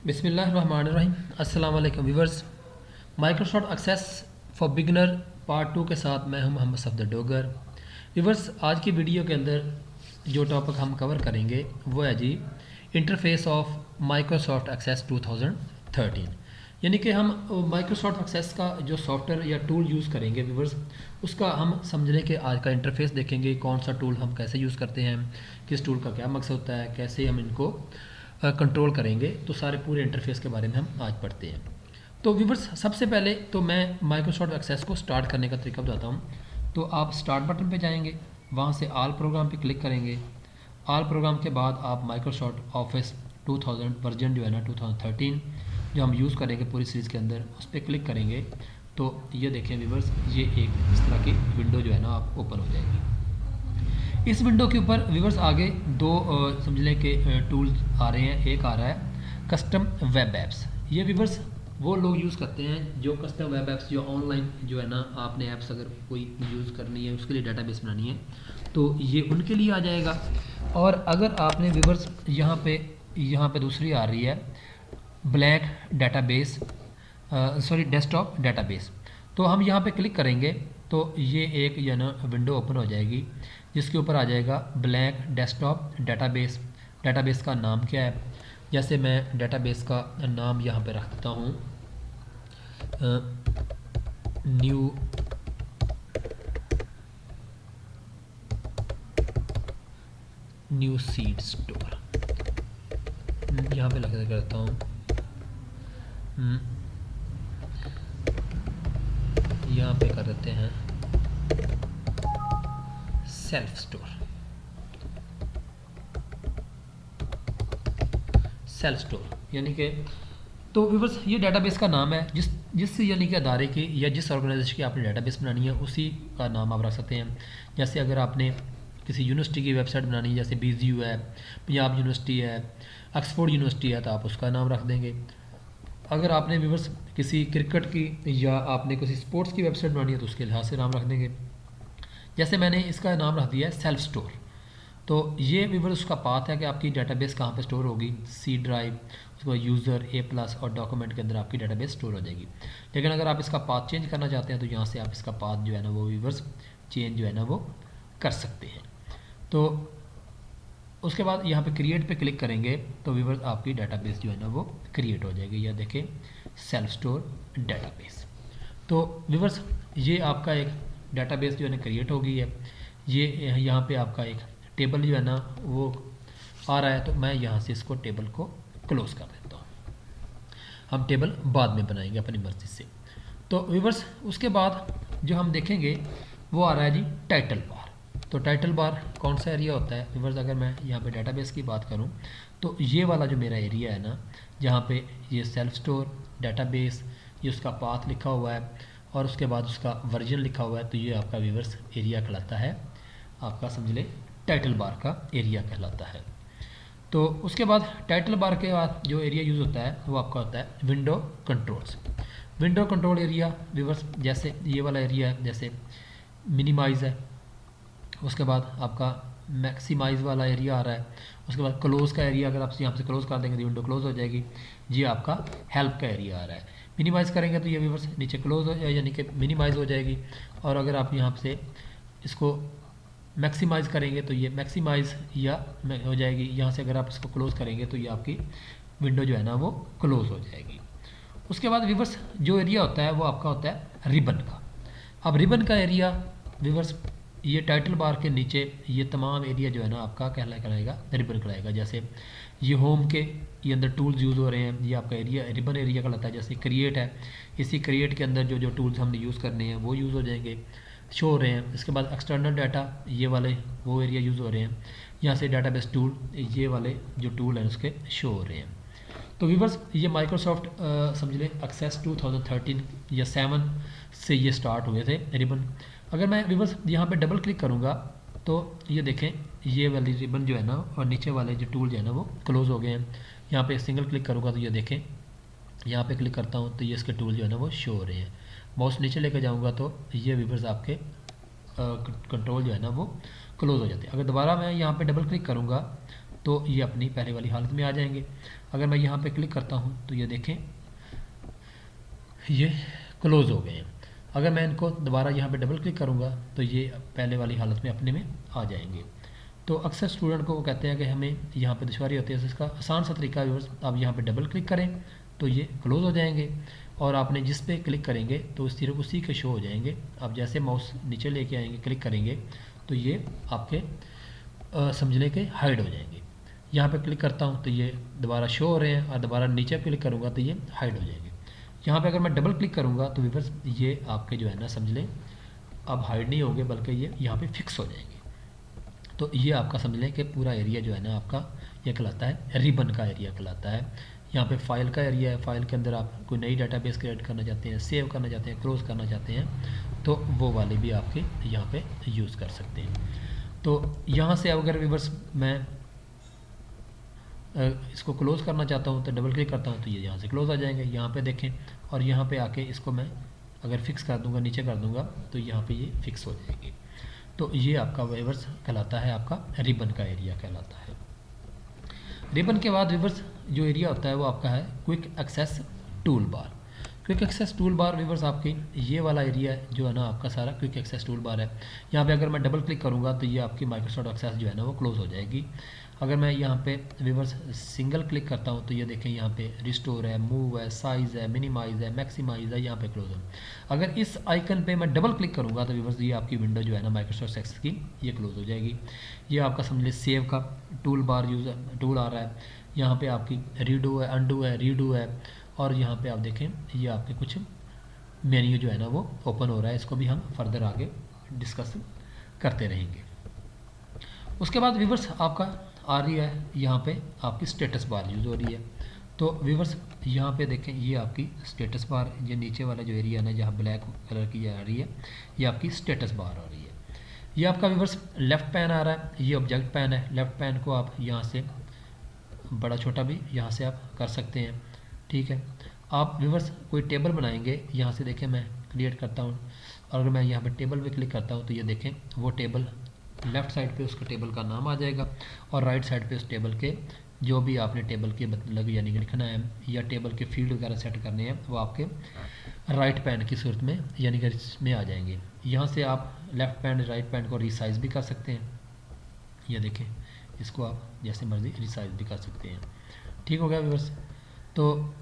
बिस्मिल्लाहिर्रहमानिर्रहीम। अस्सलाम वालेकुम viewers. Microsoft Access for beginner part 2 के साथ मैं हूं मोहम्मद सफदर डोगर। व्यूवर्स, आज की वीडियो के अंदर जो टॉपिक हम कवर करेंगे वो है जी इंटरफेस ऑफ माइक्रोसॉफ्ट एक्सेस 2013। यानी कि हम माइक्रोसॉफ्ट एक्सेस का जो सॉफ्टवेयर या टूल यूज़ करेंगे व्यूवर्स, उसका हम समझने के आज का इंटरफेस देखेंगे। कौन सा टूल हम कैसे यूज़ करते हैं, किस टूल का क्या मकसद होता है, कैसे हम इनको कंट्रोल करेंगे, तो सारे पूरे इंटरफेस के बारे में हम आज पढ़ते हैं। तो व्यूवर्स, सबसे पहले तो मैं माइक्रोसॉफ्ट एक्सेस को स्टार्ट करने का तरीका बताता हूँ। तो आप स्टार्ट बटन पे जाएंगे, वहाँ से ऑल प्रोग्राम पे क्लिक करेंगे। ऑल प्रोग्राम के बाद आप माइक्रोसॉफ्ट ऑफिस 2000 वर्जन जो है ना 2013 जो हम यूज़ करेंगे पूरी सीरीज़ के अंदर, उस पर क्लिक करेंगे। तो ये देखें व्यूवर्स, ये एक इस तरह की विंडो जो है ना आप ओपन हो जाएगी। इस विंडो के ऊपर व्यूवर्स आगे दो समझ लें कि टूल्स आ रहे हैं। एक आ रहा है कस्टम वेब ऐप्स। ये व्यूवर्स वो लोग यूज़ करते हैं जो कस्टम वेब ऐप्स, जो ऑनलाइन जो है ना आपने ऐप्स अगर कोई यूज़ करनी है, उसके लिए डाटाबेस बनानी है, तो ये उनके लिए आ जाएगा। और अगर आपने व्यूवर्स यहाँ पे दूसरी आ रही है black database, sorry desktop database, तो हम यहाँ पे क्लिक करेंगे तो ये एक या ना विंडो ओपन हो जाएगी जिसके ऊपर आ जाएगा ब्लैक डेस्कटॉप डाटाबेस। डाटाबेस का नाम क्या है, जैसे मैं डाटाबेस का नाम यहाँ पे रख देता हूँ न्यू सीड स्टोर, यहाँ पे लगा करता हूँ। यहाँ पे कर देते हैं सेल्फ स्टोर, सेल्फ स्टोर यानी कि, तो व्यूवर्स ये डाटाबेस का नाम है जिस यानी कि अदारे की या जिस ऑर्गेनाइजेशन की आपने डाटाबेस बनानी है उसी का नाम आप रख सकते हैं। जैसे अगर आपने किसी यूनिवर्सिटी की वेबसाइट बनानी है, जैसे BZU है, पंजाब यूनिवर्सिटी है, ऑक्सफोर्ड यूनिवर्सिटी है, तो आप उसका नाम रख देंगे। अगर आपने व्यूवर्स किसी क्रिकेट की या आपने किसी स्पोर्ट्स की वेबसाइट बनानी है तो उसके लिहाज से नाम रख देंगे। जैसे मैंने इसका नाम रख दिया है सेल्फ स्टोर। तो ये व्यूवर्स उसका पाथ है कि आपकी डाटाबेस कहाँ पे स्टोर होगी, सी ड्राइव, उसके बाद यूज़र, A+ और डॉक्यूमेंट के अंदर आपकी डाटाबेस स्टोर हो जाएगी। लेकिन अगर आप इसका पाथ चेंज करना चाहते हैं तो यहाँ से आप इसका पाथ जो है ना वो व्यूवर्स चेंज जो है ना वो कर सकते हैं। तो उसके बाद यहाँ पे क्रिएट पे क्लिक करेंगे तो व्यूवर्स आपकी डाटाबेस जो है ना वो क्रिएट हो जाएगी। यह देखें सेल्फ स्टोर डाटाबेस। तो व्यूवर्स ये आपका एक डाटाबेस जो है ना क्रिएट हो गई है। ये यहाँ पे आपका एक टेबल जो है ना वो आ रहा है, तो मैं यहाँ से इसको टेबल को क्लोज कर देता हूँ। हम टेबल बाद में बनाएंगे अपनी मर्ज़ी से। तो व्यूवर्स उसके बाद जो हम देखेंगे वो आ रहा है जी टाइटल बार। तो टाइटल बार कौन सा एरिया होता है व्यूवर्स, अगर मैं यहाँ पे डाटाबेस की बात करूँ तो ये वाला जो मेरा एरिया है ना, जहाँ पे ये सेल्फ स्टोर डाटाबेस, ये उसका पाथ लिखा हुआ है और उसके बाद उसका वर्जन लिखा हुआ है, तो ये आपका व्यूवर्स एरिया कहलाता है, आपका समझ लें टाइटल बार का एरिया कहलाता है। तो उसके बाद टाइटल बार के बाद जो एरिया यूज़ होता है वो आपका होता है window controls. Window control area viewers, जैसे ये वाला एरिया है, जैसे मिनिमाइज़ है, उसके बाद आपका मैक्सिमाइज़ वाला एरिया आ रहा है, उसके बाद क्लोज़ का एरिया, अगर आप यहाँ से क्लोज़ कर देंगे तो विंडो क्लोज़ हो जाएगी। ये आपका हेल्प का एरिया आ रहा है। मिनिमाइज़ करेंगे तो ये व्यूवर्स नीचे क्लोज़ हो यानी कि मिनिमाइज़ हो जाएगी। और अगर आप यहाँ से इसको मैक्सिमाइज़ करेंगे तो ये मैक्सिमाइज़ या हो जाएगी। यहाँ से अगर आप इसको क्लोज़ करेंगे तो ये आपकी विंडो जो है ना वो क्लोज़ हो जाएगी। उसके बाद व्यूवर्स जो एरिया होता है वो आपका होता है रिबन का। अब रिबन का एरिया व्यूवर्स ये टाइटल बार के नीचे ये तमाम एरिया जो है ना आपका कहलाएगा रिबन कहलाएगा। जैसे ये होम के ये अंदर टूल्स यूज़ हो रहे हैं, ये आपका एरिया रिबन एरिया कहलाता है। जैसे क्रिएट है, इसी क्रिएट के अंदर जो टूल्स हमने यूज़ करने हैं वो यूज़ हो जाएंगे, शो हो रहे हैं। इसके बाद एक्सटर्नल डाटा ये वाले वो एरिया यूज़ हो रहे हैं। यहाँ से डाटाबेस टूल ये वाले जो टूल हैं उसके शो हो रहे हैं। तो व्यूवर्स ये माइक्रोसॉफ्ट समझ लें एक्सेस 2013 या 7 से ये स्टार्ट हुए थे रिबन। अगर मैं व्यूवर्स यहाँ पे डबल क्लिक करूँगा तो ये देखें ये वाली रिबन जो है ना और नीचे वाले जो टूल जो है ना वो क्लोज़ हो गए हैं। यहाँ पे सिंगल क्लिक करूँगा तो ये देखें, यहाँ पे क्लिक करता हूँ तो ये इसके टूल जो है ना वो शो हो रहे हैं। माउस नीचे लेके जाऊँगा तो ये व्यूवर्स आपके कंट्रोल जो है ना वो क्लोज़ हो जाते हैं। अगर दोबारा मैं यहाँ पे डबल क्लिक करूँगा तो ये अपनी पहले वाली हालत में आ जाएंगे। अगर मैं यहाँ पे क्लिक करता हूँ तो ये देखें ये क्लोज़ हो गए हैं। अगर मैं इनको दोबारा यहाँ पे डबल क्लिक करूँगा तो ये पहले वाली हालत में अपने में आ जाएंगे। तो अक्सर स्टूडेंट को वो कहते हैं कि हमें यहाँ पे दुश्वारी होती है, तो इसका आसान सा तरीका है आप यहाँ पे डबल क्लिक करें तो ये क्लोज़ हो जाएंगे, और आपने जिस पे क्लिक करेंगे तो सिर्फ उसी के शो हो जाएंगे। आप जैसे माउस नीचे लेके आएंगे, क्लिक करेंगे तो ये आपके समझने के हाइड हो जाएंगे। यहाँ पे क्लिक करता हूँ तो ये दोबारा शो हो रहे हैं, और दोबारा नीचे क्लिक करूँगा तो ये हाइड हो जाएंगे। यहाँ पे अगर मैं डबल क्लिक करूँगा तो व्यूअर्स ये आपके जो है ना समझ लें अब हाइड नहीं होंगे, बल्कि ये यहाँ पे फिक्स हो जाएंगे। तो ये आपका समझ लें कि पूरा एरिया जो है ना आपका ये कहलाता है रिबन का एरिया कहलाता है। यहाँ पे फाइल का एरिया है, फाइल के अंदर आप कोई नई डाटाबेस क्रिएट करना चाहते हैं, सेव करना चाहते हैं, क्लोज करना चाहते हैं, तो वो वाले भी आपके यहाँ पे यूज़ कर सकते हैं। तो यहाँ से अगर व्यूअर्स मैं इसको क्लोज़ करना चाहता हूँ तो डबल क्लिक करता हूँ तो ये यहाँ से क्लोज़ आ जाएंगे। यहाँ पे देखें, और यहाँ पे आके इसको मैं अगर फिक्स कर दूँगा, नीचे कर दूँगा तो यहाँ पे ये फिक्स हो जाएगी। तो ये आपका व्यूअर्स कहलाता है आपका रिबन का एरिया कहलाता है। रिबन के बाद व्यूअर्स जो एरिया होता है वो आपका है quick access toolbar. Quick access toolbar viewers आपकी ये वाला एरिया है जो है ना आपका सारा क्विक एक्सेस टूल बार है। यहाँ पे अगर मैं डबल क्लिक करूँगा तो ये आपकी माइक्रोसॉफ्ट एक्सेस जो है ना वो क्लोज़ हो जाएगी। अगर मैं यहाँ पे व्यूअर्स सिंगल क्लिक करता हूँ तो ये देखें यहाँ पे रिस्टोर है, मूव है, साइज़ है, मिनिमाइज़ है, मैक्सिमाइज़ है, यहाँ पे क्लोज है। अगर इस आइकन पे मैं डबल क्लिक करूँगा तो व्यूअर्स ये आपकी विंडो जो है ना माइक्रोसॉफ्ट एक्सेस की ये क्लोज हो जाएगी। ये आपका समझ लीजिए सेव का टूल बार यूज़ टूल आ रहा है। यहाँ पे आपकी रीडो है, अंडू है, रीडो है, और यहाँ पे आप देखें ये आपके कुछ मेन्यू जो है ना वो ओपन हो रहा है। इसको भी हम फर्दर आगे डिस्कस करते रहेंगे। उसके बाद व्यूअर्स आपका आ रही है यहाँ पे आपकी स्टेटस बार यूज़ हो रही है। तो व्यूअर्स यहाँ पे देखें ये आपकी स्टेटस बार, ये नीचे वाला जो एरिया है ना जहाँ ब्लैक कलर की आ रही है ये आपकी स्टेटस बार आ रही है। ये आपका व्यूअर्स लेफ़्ट पैन आ रहा है, ये ऑब्जेक्ट पैन है। लेफ़्ट पैन को आप यहाँ से बड़ा छोटा भी यहाँ से आप कर सकते हैं, ठीक है। आप व्यूअर्स कोई टेबल बनाएंगे, यहाँ से देखें मैं क्रिएट करता हूँ, और अगर मैं यहाँ पे टेबल पे क्लिक करता हूँ तो ये देखें वो टेबल लेफ़्ट साइड पे उसका टेबल का नाम आ जाएगा, और राइट साइड पे उस टेबल के जो भी आपने टेबल के मतलब यानी कि लिखना है या टेबल के फील्ड वगैरह सेट करने हैं वो आपके राइट पैन की सूरत में यानी कि इसमें आ जाएंगे। यहाँ से आप लेफ़्ट पैन राइट पैन को रिसाइज़ भी कर सकते हैं। ये देखें इसको आप जैसे मर्ज़ी रिसाइज़ भी कर सकते हैं। ठीक हो गया व्यूअर्स। तो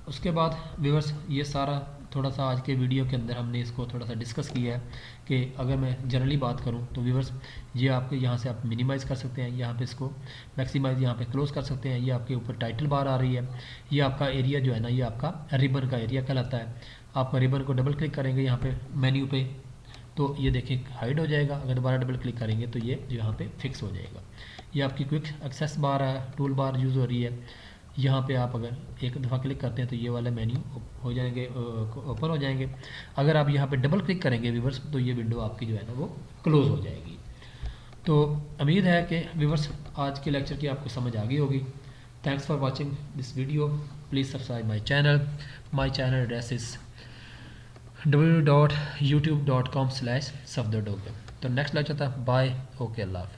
उसके बाद व्यूअर्स ये सारा थोड़ा सा आज के वीडियो के अंदर हमने इसको थोड़ा सा डिस्कस किया है कि अगर मैं जनरली बात करूं तो व्यूअर्स ये आपके यहाँ से आप मिनिमाइज़ कर सकते हैं, यहाँ पे इसको मैक्सिमाइज़ यहाँ पे क्लोज़ कर सकते हैं। ये आपके ऊपर टाइटल बार आ रही है। ये आपका एरिया जो है ना ये आपका रिबन का एरिया कहलाता है। आप रिबन को डबल क्लिक करेंगे यहाँ पे मेन्यू पे तो ये देखें हाइड हो जाएगा। अगर दोबारा डबल क्लिक करेंगे तो ये यहाँ पे फिक्स हो जाएगा। ये आपकी क्विक एक्सेस बार है, टूल बार यूज़ हो रही है। यहाँ पे आप अगर एक दफ़ा क्लिक करते हैं तो ये वाले मेन्यू हो जाएंगे, ओपन हो जाएंगे। अगर आप यहाँ पे डबल क्लिक करेंगे व्यूअर्स तो ये विंडो आपकी जो है ना वो क्लोज़ हो जाएगी। तो उम्मीद है कि व्यूअर्स आज के लेक्चर की आपको समझ आ गई होगी। Thanks for watching this video. Please subscribe my channel. My channel address is www.youtube.com/safdar. तो नेक्स्ट लेक्चर था। बाय। ओके, अल्लाह हाफ़िज़।